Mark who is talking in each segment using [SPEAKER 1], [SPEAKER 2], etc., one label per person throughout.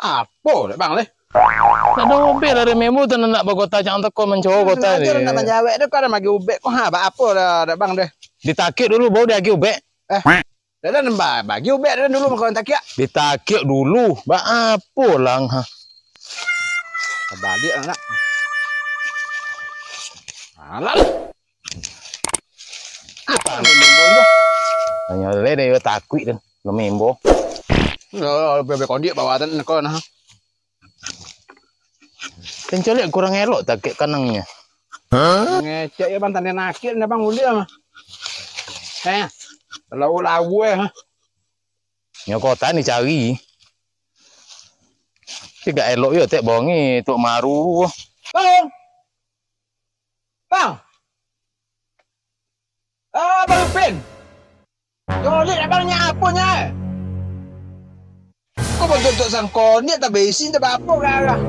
[SPEAKER 1] Apa dek bang leh?
[SPEAKER 2] Nak dobe lah membo tu nak bagota jangan teko mencoba kota ni.
[SPEAKER 1] Nak jawab dek kau ada magi ubek kau ha apa dah dek bang deh.
[SPEAKER 2] Ditakik dulu baru dia agi ubek.
[SPEAKER 1] Dah nembak bagi ubek dah dulu makan takia.
[SPEAKER 2] Ditakik dulu. Ba apa lang ha.
[SPEAKER 1] Balik anak. Alah. Apa membo tu?
[SPEAKER 2] Hanya le dia takik dan lo membo.
[SPEAKER 1] Lo bebek kondik bawa tan kau nah.
[SPEAKER 2] Pencolek kurang elok takik kanangnya.
[SPEAKER 1] Ngecek ya bang tanda nakit dah bang mulia mah. Lau ha.
[SPEAKER 2] Nyo kota ni cari. Tiga elok yo tek bongi tok maru.
[SPEAKER 1] Bang. Bang. Bang Pin. Yo lihat abangnya apanya. Kau bentuk sangkon ni tak besin tak apa kah?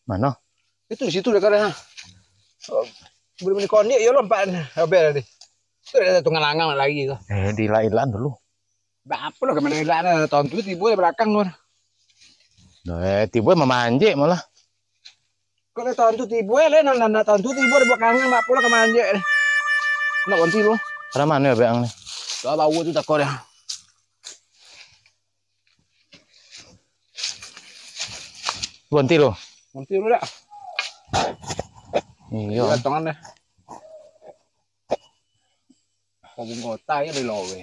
[SPEAKER 2] Mana?
[SPEAKER 1] Itu di situ dekat dah. Boleh menikah ni, ya lompat. Habis tadi. Itu ada tunggal langang lagi tu.
[SPEAKER 2] Di lailan dulu.
[SPEAKER 1] Apa lah kemana ilan? Tahun tu tiba di belakang tu.
[SPEAKER 2] Tiba memanjek malah.
[SPEAKER 1] Kau dah tahun tu tiba le, nak tahun tu tiba di belakang apa lah kemana je. Nak ganti lu.
[SPEAKER 2] Pada mana ya bang ni?
[SPEAKER 1] Kau bau tu tak kau dah.
[SPEAKER 2] Ganti lo.
[SPEAKER 1] Ganti lu dah.
[SPEAKER 2] Iya.
[SPEAKER 1] Tangan dah. Kau kota ya di lowe.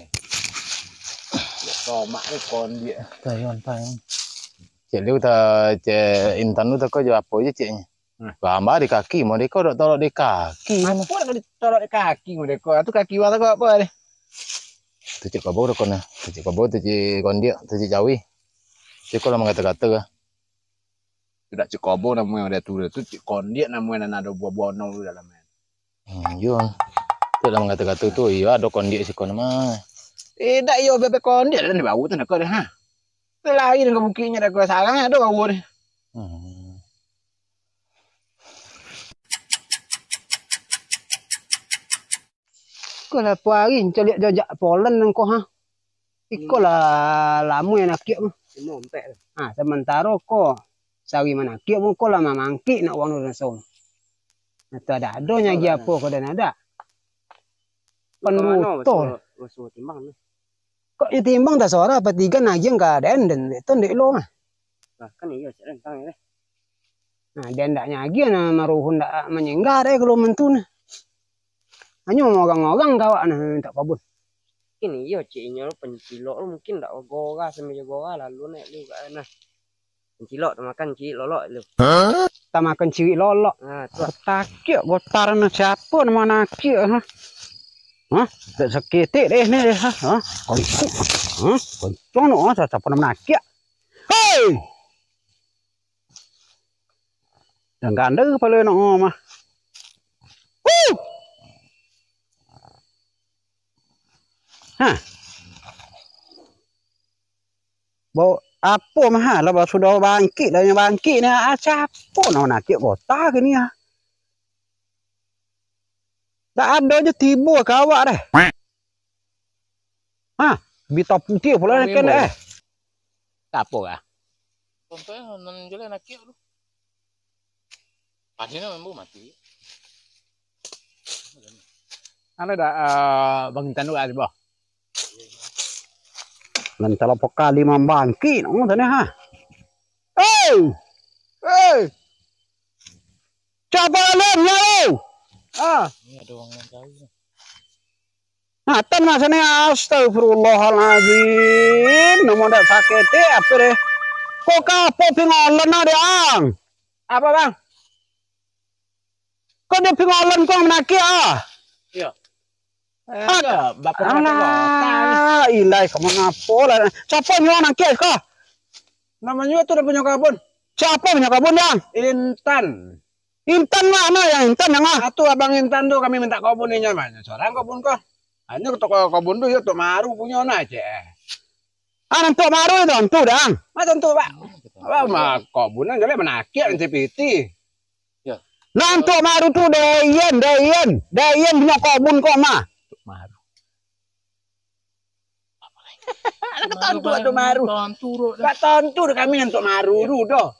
[SPEAKER 1] Tomak ni kon dia.
[SPEAKER 2] Tayon. Cik liu ta cik Intan tu tak kau jawab apa je ciknya. Gambar di kaki, mau deko dok tolak di kaki.
[SPEAKER 1] Apa nak ditolak di kaki mau deko? Tu kaki wala kau apa ni?
[SPEAKER 2] Tu cik kau bawa kau na. Tu cik kau bawa tu cik kondia, tu cik Jawi. Cik kau lah mengata-kata lah.
[SPEAKER 1] Tidak cik kobo namanya ada tu cik kondia namanya ada buah-buah nol di dalamnya.
[SPEAKER 2] Iya. Tu lah mengata-kata tu, iya ada kondia si kau nama.
[SPEAKER 1] Tidak iyo bebek kondia dan bau tu nak kau dah ha. Tu lain dengan bukinya dah kau sarang ada bau ni. Kau lah puari celiak jajak Poland nang kau ha. Iko lah lama yang nak kiak mah. Mompek. Sementara kau sawi mana kiak pun kau lah mamangki nak wang nurun som. Atau ada adonya lagi apa kau dah ada. Penutol. Timbang ni. Kok ya timbang dah suara apa tiga nagi enggak ada dan itu ndek lo mah. Kan iya rentang ya. Nah dia ndaknya lagi na maruhun ndak menyenggah deh kalau mentun. Hanya orang-orang kawak nah tak kabut. Ini iya ciknya lo pencilok lo mungkin ndak gora semeja gora lalu naik lu kat nah. Pencilok tu makan cik lolok lu. Tak makan cik lolok. Tu takik gotar na siapa nama nakik ha. Tak sakit deh ni ha. Koncong no siapa nama nakik. Hei. Jangan ganda kepala nak mah. Bawa apa mah lah bawa sudah bangkit dah yang bangkit ni siapa nak kira kota ke ni ha. Tak ada je tiba kawak dah. Bita putih pula nak kena tak apa kah?
[SPEAKER 2] Contohnya non jual nak kira tu. Pasnya memang mati.
[SPEAKER 1] Ada dah bang Intan ada bah. Nanti lah pokok 5 bangkit, tanya ha. Hey, siapa lemnya lo?
[SPEAKER 2] Ini ada orang yang tahu.
[SPEAKER 1] Tan masa ni astagfirullahaladzim. Nomor dah sakit apa deh? Kok kapo pingolan ada ang? Apa bang? Kok dia pingolan kau menaki Iya. Bapak ilai kamu ngapo lah. Siapa nyawa nangkis kau? Namanya tu dah punya kabun. Siapa punya kabun yang? Intan. Intan mana yang Intan yang Atu abang Intan tu kami minta kabun ni nyaman. Seorang kabun kau. Hanya ke toko kabun tu ya tu maru punya na je. Nanti maru itu, tentu dang.
[SPEAKER 3] Tentu Pak. Apa mah kobunan jadi menakik NTPT.
[SPEAKER 2] Ya.
[SPEAKER 1] Nanti maru tu Dayen punya kobun kok mah.
[SPEAKER 3] Maru.
[SPEAKER 2] Tontu maru.
[SPEAKER 3] Pak tentu kami untuk maru doh.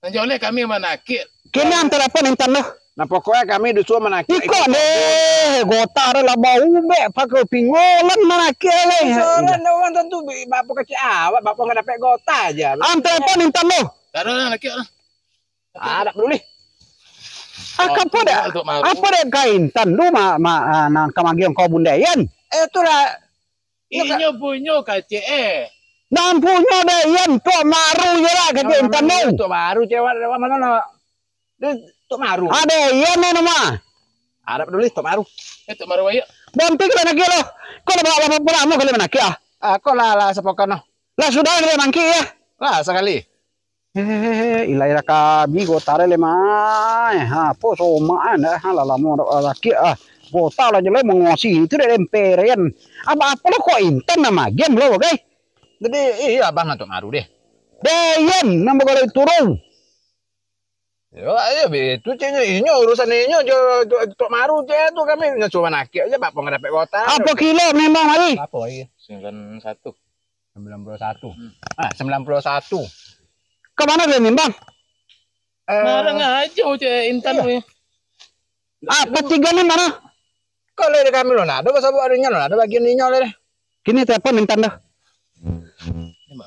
[SPEAKER 2] Nanti kami menakik.
[SPEAKER 1] Kini telepon intan lo.
[SPEAKER 3] Nah pokoknya kami disuruh menakik.
[SPEAKER 1] Iko deh, gotar lah bau be, pakai pingolan menakik leh.
[SPEAKER 3] Soalnya orang tentu bapak kecil awak, bapak nggak dapat gota aja.
[SPEAKER 1] Telepon intan lo.
[SPEAKER 2] Tak ada nakik lah.
[SPEAKER 3] Ada peduli.
[SPEAKER 1] Apa deh kain tan lu nang kamagian kobun Dayen.
[SPEAKER 3] Itulah.
[SPEAKER 2] Inyo punyo KCE.
[SPEAKER 1] Nampunya Dayen tua maru je lah kerja intan lo.
[SPEAKER 3] Untuk maru cewek mana no? Untuk maru.
[SPEAKER 1] Ada Dayen ni nama.
[SPEAKER 3] Ada peduli untuk maru.
[SPEAKER 2] Itu maru ayo.
[SPEAKER 1] Bantu kita nakik lo. Kau dah bawa apa lama kau nakik ah?
[SPEAKER 3] Kok lah sepokan no.
[SPEAKER 1] Lah sudah kita nakik ya.
[SPEAKER 3] Lah sekali.
[SPEAKER 1] Ilai rakabi gotar le mai. Ha, po so ma ana ha la mo nakik ah. Gotar lah je le mengosi itu de emperian. Apa lo kok intan nama game lo okay?
[SPEAKER 3] Jadi iya abang untuk maru deh.
[SPEAKER 1] Dayen nama kalau turun.
[SPEAKER 3] Ya itu cenya inyo urusan inyo untuk maru cenya tu kami cuma nakik aja bapak nggak dapat gota.
[SPEAKER 1] Apa kilo memang mari?
[SPEAKER 3] Apa iya?
[SPEAKER 2] 91.
[SPEAKER 3] 91. 91.
[SPEAKER 1] Kemana dia nimbang?
[SPEAKER 2] Marang aja cek intan we.
[SPEAKER 1] Apa tiga ni mana?
[SPEAKER 3] Kalau dari kami lo ada bahasa buat adanya lo ada bagian inyo le.
[SPEAKER 1] Kini telepon intan dah.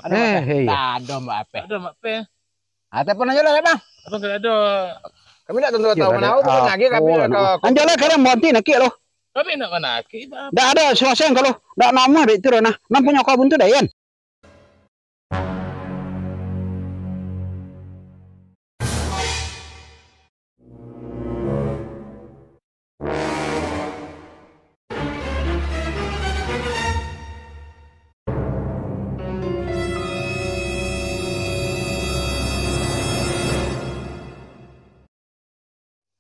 [SPEAKER 3] Ada mbak Ape.
[SPEAKER 2] Ada mak pe.
[SPEAKER 3] Telepon aja lah bang.
[SPEAKER 2] Apa enggak ada?
[SPEAKER 3] Kami tak tentu tahu mana aku lagi kami ke.
[SPEAKER 1] Anjala kadang bonti nakik lo.
[SPEAKER 2] Kami nak menakik.
[SPEAKER 1] Dah ada suasana kalau dah nama dek tu nah. Nam punya kau buntu Dayen.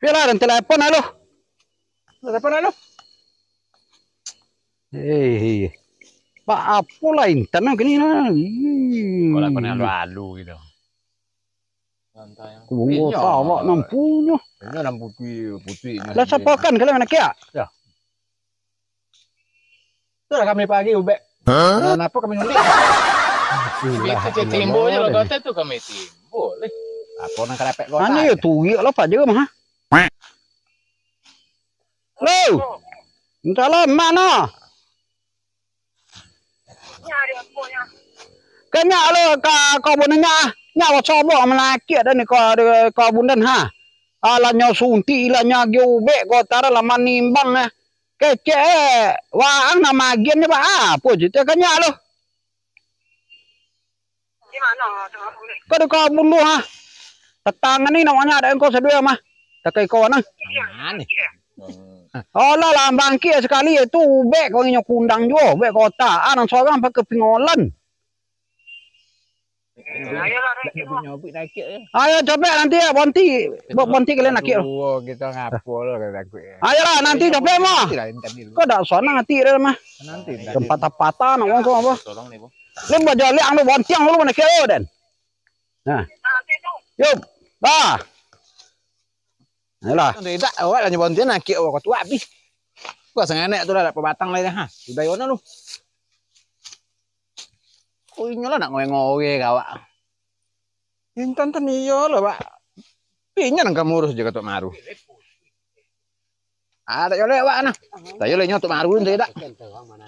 [SPEAKER 1] Bila dan telepon halo.
[SPEAKER 3] Telepon halo.
[SPEAKER 1] Pak apa lah intan gini nah.
[SPEAKER 3] Kalau kau nak alu gitu.
[SPEAKER 2] Santai.
[SPEAKER 1] Kau tahu awak nampunya.
[SPEAKER 3] Ini orang putih.
[SPEAKER 1] Lah siapa kan kalau nak ya?
[SPEAKER 3] Ya. Sudah kami pagi ubek. Kenapa kami ngundi?
[SPEAKER 2] Kita timbo aja lo kata tu kami timbo.
[SPEAKER 3] Apa nak kerepek gota?
[SPEAKER 1] Ane ya tugi lo pak juga mah. Lo. Entahlah mana? Kanya lo kau bunanya nyawa coba melaki ada ni kau bundan ha. Ala nyaw sunti ila nyagyo be kota la manimbang kece waang nama gian ni ba apa je kanya lo. Di mana kau bundu ha. Tetangga ni namanya ada engkau sedua mah. Tak kai kau nang.
[SPEAKER 3] Mana?
[SPEAKER 1] Oh lah lambang kia sekali itu be kau nyok kundang jo be kota anang seorang pakai pingolan. Ayo coba nanti ya bonti kalian nak kira.
[SPEAKER 3] Oh kita ngapol kata gue.
[SPEAKER 1] Ayolah nanti coba mah. Kau dah sana nanti dah mah.
[SPEAKER 3] Nanti
[SPEAKER 1] tempat apa nak ngomong apa?
[SPEAKER 2] Tolong nih, Bu.
[SPEAKER 1] Lem bajali ang lu bonti ang lu nak kira den. Nah. Yuk. Bah. Ayolah.
[SPEAKER 3] Tidak awak lah bonti nak kira kau tua habis. Gua sengaja tu lah pebatang lain ha. Sudah yona lu. Oh inyo lah nak ngowe kawak. Intan tan iyo lah pak. Pinya nang kamu urus jaga tok maru. Ada yo lewat nah. Tayo le nyo tok maru tidak.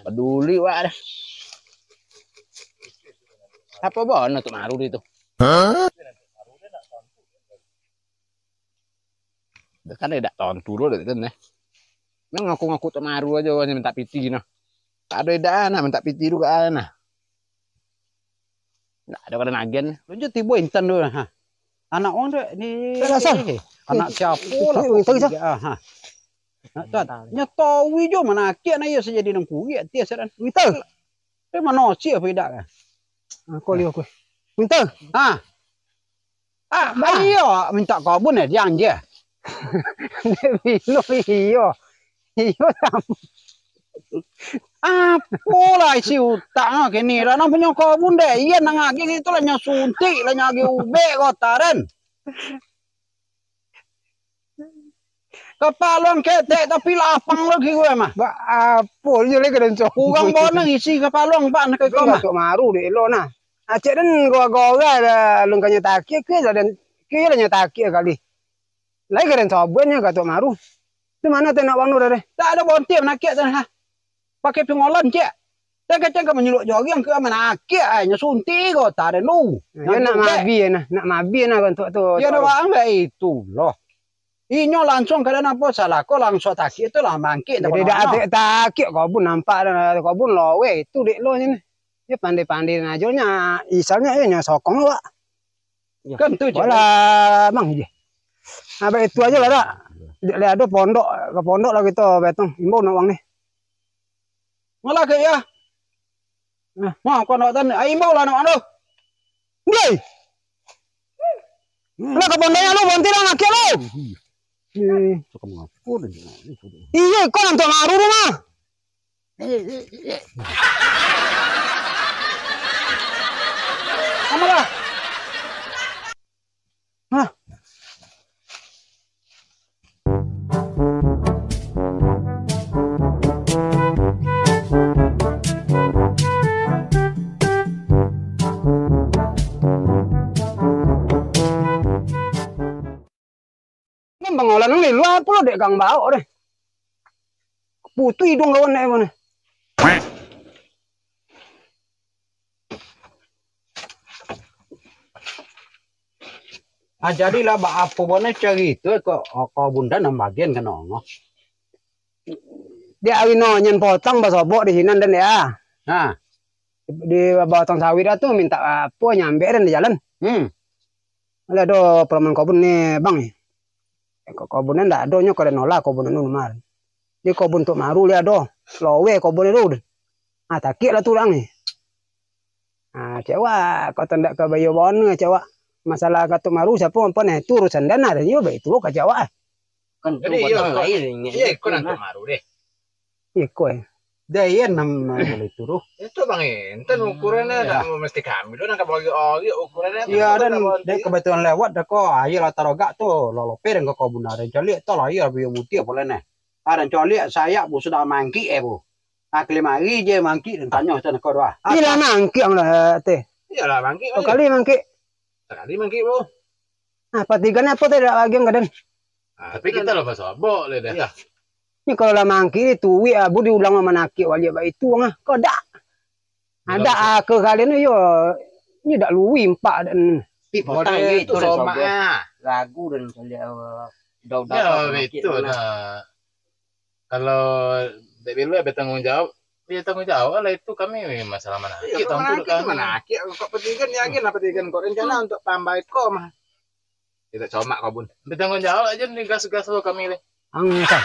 [SPEAKER 3] Peduli wak dah. Apa bon tok maru itu? Hah? Kan ada tontu lo itu nih. Nang ngaku-ngaku tok maru aja minta piti nah. Tak ada dana minta piti juga nah. Nggak ada pada nagen.
[SPEAKER 1] Lanjut tiba intan dulu ha. Anak orang tu ni anak siapa lah. Ha. Nak nyatawi jo mana kia na ia sejadi nang kuwi dia sedan. Winter. Tapi mana sia pedak kan. Kau lihat aku. Winter. Ha. Bayo minta kobun yang je. Bilo iyo. Iyo tam.
[SPEAKER 3] Apola isi utang kini lah nang punya kebun deh. Iya nang agi itu lah suntik lah nyagi ube kotaran. Kepalon ketek tapi lapang lagi gue mah.
[SPEAKER 1] Ba apol je le keden so.
[SPEAKER 3] Kurang bonang isi kepalon pak nak
[SPEAKER 1] Ko
[SPEAKER 3] mah.
[SPEAKER 1] ma maru de lo na. Acek den go ga lung kanya taki ke dan ke la nya taki kali. Lai keden so bunya ka to maru. Di mana teh nak wang deh.
[SPEAKER 3] Tak ada bontiap nak kiat ha. Pakai pengolan cek. Cek menyeluk jogi yang ke mana kiat suntik kotaran lu.
[SPEAKER 1] Ya nak mabi nak mabi na kan to.
[SPEAKER 3] Ya doang itu loh. Inyo langsung kada apa salah kok langsung taki itu lah bangkit.
[SPEAKER 1] Jadi dak taki kebun nampak kebun lo we itu dek lo ni. Dia pandai-pandai najolnya isalnya nya sokong lo, Pak.
[SPEAKER 3] Kan tu je.
[SPEAKER 1] Wala mang je. Apa itu aja lah dak. Lihat ada pondok ke pondok lah gitu betong imbau nak wang ni.
[SPEAKER 3] Malah ke ya. Nah, mau kau nak tan imbau lah nak anu.
[SPEAKER 1] Ndai. Lah ke pondoknya lu bonti lah ngakil lu. Iya, kau nanti maru rumah.
[SPEAKER 3] Kamu lah.
[SPEAKER 1] Hah? Bangolan ni lu apa lo dek kang bau deh. Putu hidung kawan deh mana.
[SPEAKER 3] Jadilah apa boleh cari itu kok bunda nang bagian kan ongo.
[SPEAKER 1] Dia awino nyen potong basobok di sini dan ya.
[SPEAKER 3] Nah,
[SPEAKER 1] Di batang sawit tuh minta apa nyampe dan di jalan. Ada do perumahan kebun nih bang. Kebunnya ndak ada nyo kau nolak kebun nu mar. Di kebun tu maru dia do. Lowe kebun itu. Tak lah tulang nih. Cewek kau tendak ke bayu bon cewek. Masalah katu maru siapa pun itu urusan dana dan yo itu ke cewek.
[SPEAKER 3] kan jadi iya kau nanti maru deh.
[SPEAKER 1] Iya kowe.
[SPEAKER 3] Daya nam boleh turuh.
[SPEAKER 2] Itu bang enten ukurannya dah mesti kami tu nak bagi ukurannya.
[SPEAKER 3] Iya dan kebetulan lewat dah kok ayo lah tarogak tuh lolope dan kau bunaran coli tu lah iya biar mutia boleh nih. Ada coli saya bu sudah mangki bu. Aklimari je mangki dan tanya tu nak kau doa.
[SPEAKER 1] Iya mangki ang lah teh.
[SPEAKER 2] Iya lah mangki.
[SPEAKER 1] Kali mangki.
[SPEAKER 2] Sekali mangki bu.
[SPEAKER 1] Apa tiganya apa tidak lagi yang kadang.
[SPEAKER 2] Tapi kita lah pas obok le dah.
[SPEAKER 1] Ini kalau lah mangki itu abu diulang sama naki wajib itu ngah kodak. Ada ke kalian yo ini dak luwi empat dan
[SPEAKER 3] Potang gitu
[SPEAKER 2] sama.
[SPEAKER 3] Ragu dan coli
[SPEAKER 2] Ya itu nah. Kalau dari lu bertanggung jawab, dia tanggung jawab lah itu kami masalah mana. Kita untuk kami
[SPEAKER 3] mana? Kok petikan yakin apa petikan kok rencana untuk tambah kok mah. Kita comak kebun.
[SPEAKER 2] bertanggung jawab aja nih gas-gas lo kami le.
[SPEAKER 1] angsa.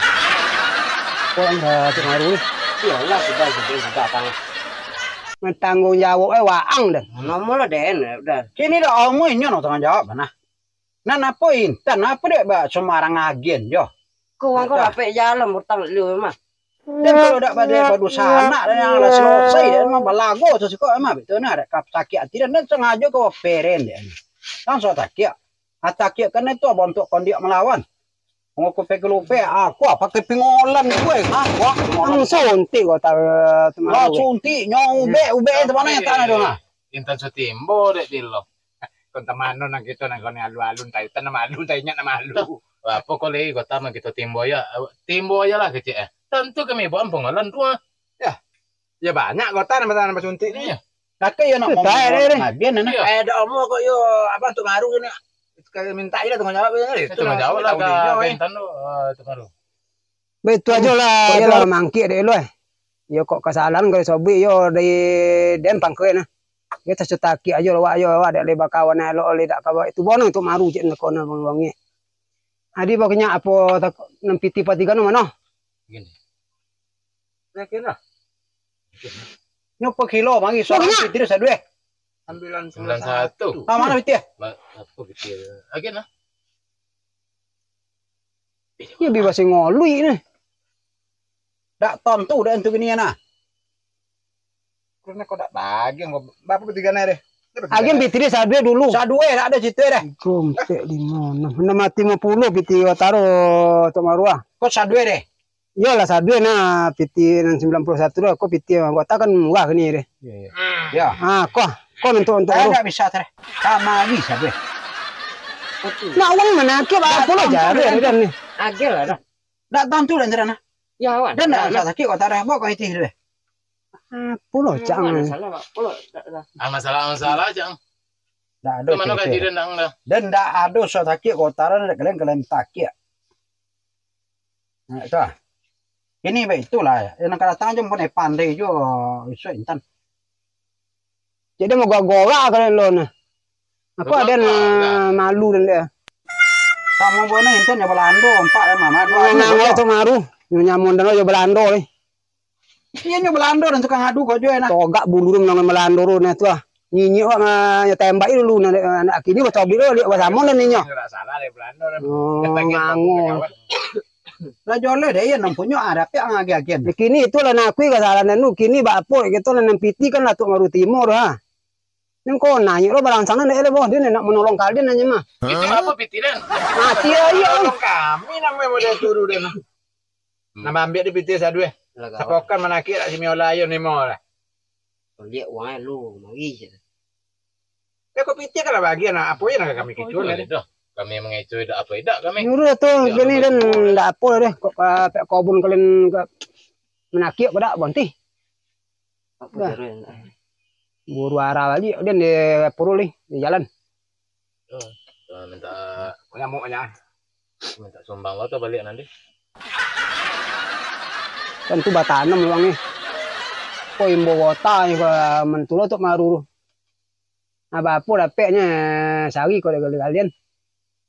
[SPEAKER 1] Kok anda pengaruh?
[SPEAKER 3] Iyalah sudah tang.
[SPEAKER 1] Tanggung jawab waang dah.
[SPEAKER 3] Nomor den udah. Sini dah omongnya no tanggung jawab nah. Nah apa intan apa dek ba Semarang agen yo.
[SPEAKER 4] Kau dapat jalan bertang lu mah.
[SPEAKER 3] Dan kalau dak pada padu sana dan yang lah selesai dan mah balago tu kok mah betul nah ada kap sakit tidak dan sengaja kau peren deh. Langsung takik. Atakik kan itu bentuk kondiak melawan. Aku pakai lupa, aku pakai pengolan gue, aku
[SPEAKER 1] Ang suntik kok tahu
[SPEAKER 3] lo suntik nyong ube itu mana yang tanah dong ah.
[SPEAKER 2] Intan sutimbo dek dilo. Kon tamano nang gitu nang kon alu-alun tayo tan malu tayo nya na malu. Apa ko le kota man kita timbo ya lah kecil tentu kami buat pengolan tua.
[SPEAKER 3] Ya banyak kota nama suntik ni.
[SPEAKER 2] Iya.
[SPEAKER 3] Kakek ya nak ngomong. Nah, dia nana
[SPEAKER 2] Iya.
[SPEAKER 3] ada omong kok yo apa tuh baru ini. Kayak minta aja tanggung jawab ini.
[SPEAKER 2] Itu tanggung jawab lah ka bentan lo itu baru.
[SPEAKER 1] Betul aja lah, ya lah mangki deh lo. Yo kok kesalahan kalau sobi yo dari dempang ke na. Kita setaki aja lo ayo ada leba kawan lo oleh dak kawa itu bono itu maru je nak kona bang wangi. Adi pokoknya apa nempiti patikan mana?
[SPEAKER 2] Gini.
[SPEAKER 3] Kira. Nyok kilo mangi so tidak sadue.
[SPEAKER 2] 91.
[SPEAKER 3] Ah mana itu ya?
[SPEAKER 2] Apa gitu. Agen lah.
[SPEAKER 1] Ya bebas ngolui ni.
[SPEAKER 3] Dak tontu dah untuk ini nah.
[SPEAKER 2] Karena kau tak bagi, bapak bertiga nih deh.
[SPEAKER 1] Agen pitri sadue dulu.
[SPEAKER 3] Sadue dak ada situ dah.
[SPEAKER 1] Gompe 56. Nama 50 piti taruh Tok Marua.
[SPEAKER 3] Kok sadue deh.
[SPEAKER 1] Iyalah sadue na piti 91 dah. Kok piti kota kan murah ni deh.
[SPEAKER 3] Ya.
[SPEAKER 1] Ah, kok untuk
[SPEAKER 3] Dak bisa teh. Sama lagi sadue.
[SPEAKER 1] Nak uang mana ke apa lo jare dan ni.
[SPEAKER 4] Agel lah dah.
[SPEAKER 3] Dak tontu dan cerana.
[SPEAKER 4] Ya wan.
[SPEAKER 3] Dan dak usah sakit kota dah. Bawa kau itu deh.
[SPEAKER 1] Apa lo jangan.
[SPEAKER 4] Salah pak. Polo.
[SPEAKER 2] Masalah jang.
[SPEAKER 3] Dak ada.
[SPEAKER 2] Mana kaji rendang dah.
[SPEAKER 3] Dan dak ada so sakit kota dah kalian takik. Nah, itu. Ini baik itulah. Yang kalau datang jom pun pandai juga isu intan.
[SPEAKER 1] Jadi mau gora kalian lo na. Aku ada malu dan dia.
[SPEAKER 3] Kamu boleh intan ya Belando empat mama.
[SPEAKER 1] Nang Tok Maru. Nyamun dan lo Belando ni.
[SPEAKER 3] Iya nyo Belando dan tukang adu kau juga enak.
[SPEAKER 1] Togak bulu nang Belando ro na tu. Nyinyi orang ya tembak dulu nak kini baca bilo dia bahasa mon ni nyo.
[SPEAKER 2] Enggak salah deh Belanda.
[SPEAKER 1] Oh, ngango.
[SPEAKER 3] Lah jole deh ya nang punyo ada pe agi-agian.
[SPEAKER 1] Kini itulah nak kui kesalahan nu kini bapo gitu nang piti kan lah Tok Maru Timur ha. Nang kau nanya lo barang sana nak boh dia nak menolong kalian nanya mah.
[SPEAKER 2] Itu apa pitiran?
[SPEAKER 1] Mati aja.
[SPEAKER 2] Kami namanya model turu deh. Nama ambil di piti sadue. Sapokan manaki tak simi olayo ni mo lah.
[SPEAKER 4] Lihat uangnya lu mari je.
[SPEAKER 2] Ya kau piti kan bagian apa ya nak kami kicun dah. Kami mengecoy dak apa dak kami.
[SPEAKER 1] Nyuruh tu gini dan ndak apa deh kok pek kobun kalian menaki pada bonti.
[SPEAKER 4] Apa jalan?
[SPEAKER 1] Buru arah lagi dan di purul di jalan.
[SPEAKER 2] Minta nyamuknya. Minta sumbang lo tuh balik nanti.
[SPEAKER 1] Tentu batanam uangnya. Kau imbo kota ni kau mentulo Tok Maru. Apa dapetnya sari kau dari kalian.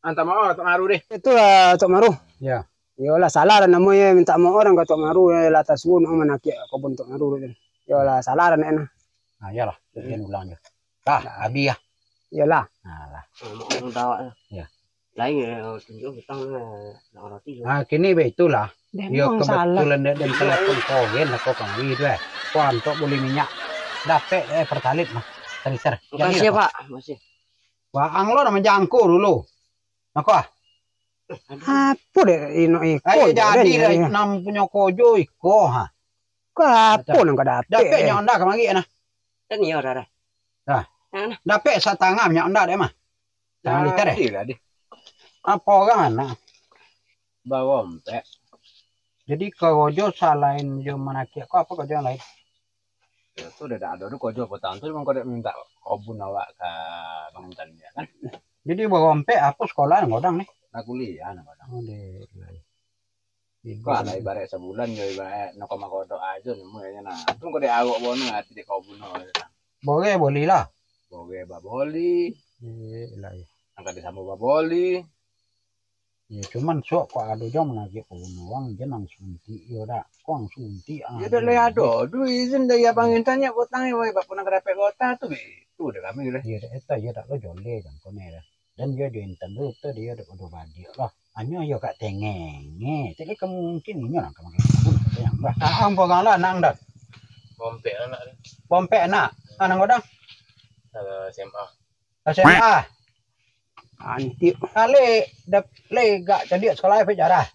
[SPEAKER 2] Antar mau Tok Maru deh.
[SPEAKER 1] Itulah Tok Maru.
[SPEAKER 3] Ya.
[SPEAKER 1] Yolah salah dan namanya minta mau orang ke Tok Maru latas pun menaki kebun Tok Maru dan. Yolah salah dan enak.
[SPEAKER 3] Nah, iyalah, dia ulang je. Dah, habis ya.
[SPEAKER 1] Iyalah.
[SPEAKER 3] Nah, lah.
[SPEAKER 4] Mau tawa.
[SPEAKER 3] Ya.
[SPEAKER 4] Lain tunjuk hutang nak roti.
[SPEAKER 3] Nah, kini itulah. Ya
[SPEAKER 1] Memang salah.
[SPEAKER 3] kebetulan dan telepon kogen lah kau kang wi deh. Kau antok boleh minyak. Dapat pertalit mah. Ter.
[SPEAKER 4] Makasih Pak, masih.
[SPEAKER 3] Wah, anglo nama jangko dulu. Nah, kau.
[SPEAKER 1] Apa deh ino iko.
[SPEAKER 3] Ayo jadi nam punya kojo iko ha.
[SPEAKER 1] Kau apa nang kau dapet.
[SPEAKER 3] Dapat yang anda kemari nah.
[SPEAKER 4] Kan iya dah.
[SPEAKER 3] Dapat setengah minyak anda deh mah. Jangan liter deh. Apa orang anak?
[SPEAKER 2] Bawa empek.
[SPEAKER 3] Jadi kojo salain jo manaki kau apa kojo lain?
[SPEAKER 2] Itu udah ada tuh kojo petang tuh memang kau minta kobun awak ke Bang Intan ya kan.
[SPEAKER 3] Jadi bawa empe apa sekolah ngodang nih?
[SPEAKER 2] Nak kuliah nak ngodang.
[SPEAKER 3] Oh deh.
[SPEAKER 2] Kau ada ibarat sebulan jo ibarat nak koma kodok aja nemu ya nah. Tuh kau deh awak bono hati deh kobun
[SPEAKER 3] Boleh lah.
[SPEAKER 2] Boleh baboli.
[SPEAKER 3] Lah.
[SPEAKER 2] Angkat di sama baboli.
[SPEAKER 3] Ya cuman sok kok ada jam lagi uang jenang sunti yo dak kong sunti
[SPEAKER 2] Ya udah le ado, du izin dari abang intanya utangnya wae bapak nak dapat kota tuh itu udah kami udah.
[SPEAKER 3] ya eta ya dak lo jole jang kone dah dan dia intan dulu tuh dia udah badi lah anyo yo kak tengenge jadi kemungkin ini orang kemana yang bah ang pogala nang dak
[SPEAKER 2] Pompe anak ni.
[SPEAKER 3] pompe nak anang godang
[SPEAKER 2] SMA.
[SPEAKER 3] SMA
[SPEAKER 1] Anti.
[SPEAKER 3] kali dap le gak jadi sekolah apa jarah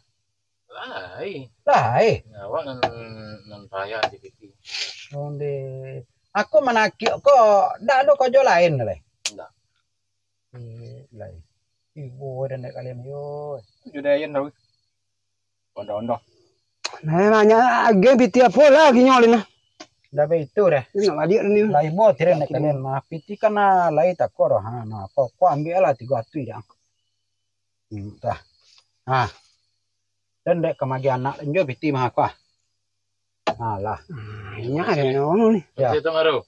[SPEAKER 2] Lai.
[SPEAKER 3] lah
[SPEAKER 2] Awak nan payah di pipi.
[SPEAKER 3] onde aku menaki kok dak ada kojo lain le
[SPEAKER 2] Ndak.
[SPEAKER 3] lain ibu dan kalian yo
[SPEAKER 2] Judayan tau. Ondo-ondo.
[SPEAKER 1] Nah, nanya game piti apa lagi nyolin nah.
[SPEAKER 3] dah itu dah
[SPEAKER 1] Ini nak balik ni.
[SPEAKER 3] lai bo tire nak kalian mah piti kana lai tak koro ha na ko ambil lah 300 dah dah ah dan dek kemagi anak enjo piti mah aku lah
[SPEAKER 1] Ini ada ni.
[SPEAKER 3] Ya.
[SPEAKER 2] Itu ngaruh.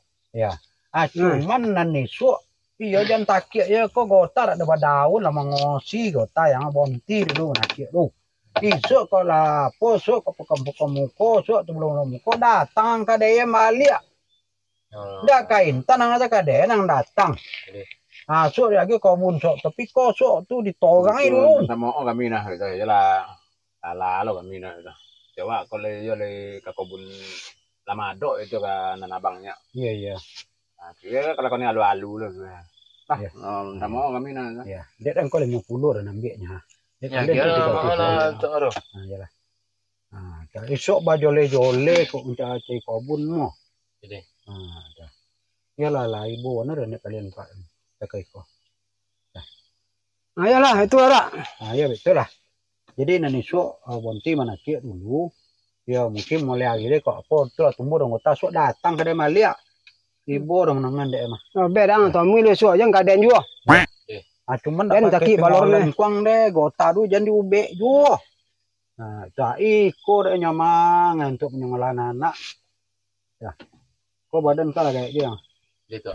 [SPEAKER 3] cuman nan nisu iya jan takik ya ko gotar ada daun lah mengosi gota yang bonti dulu nakik lu isu ko lah poso ko muko so tu belum muko datang ka daya malia dah kain tanang aja ka daya nang datang so lagi kobun so tapi ko so tu ditorangi dulu
[SPEAKER 2] Sama kami nah itu ya lah. Salah lo kami nah itu. Coba kalau yo le ke kebun Lamado itu kan abangnya.
[SPEAKER 3] Iya iya.
[SPEAKER 2] Nah, kira kalau kau ni alu-alu lah. Ah,
[SPEAKER 3] Iya.
[SPEAKER 2] tak mau kami nak.
[SPEAKER 3] Iya. Dia kan kau 50 dan ambilnya. Dia
[SPEAKER 2] Ya,
[SPEAKER 3] kalian
[SPEAKER 2] kira
[SPEAKER 3] tu
[SPEAKER 2] mana tu aduh.
[SPEAKER 3] Nah, yalah. Nah, esok ba jole-jole kok untuk cai kebun mo.
[SPEAKER 2] Jadi.
[SPEAKER 3] Dah. Yalah lah ibu mana dah kalian pak. Pakai kau.
[SPEAKER 1] Ayolah itu ada.
[SPEAKER 3] Ya betul lah. Jadi nanti esok bonti mana kek dulu. Ya mungkin mulai akhirnya kok apa tu lah tumbuh dong kita esok datang ke dia malia. Ibu dong nangan deh mah.
[SPEAKER 1] Beda ang to mui le so yang kaden juga.
[SPEAKER 3] Cuman
[SPEAKER 1] Dan
[SPEAKER 3] tak
[SPEAKER 1] taki balor ni.
[SPEAKER 3] kuang deh gota dulu jangan diubek juga. Nah, tak ikut deh nyamang untuk penyelamatan anak. Ya. Kau badan kau lah kayak dia.
[SPEAKER 2] Gitu.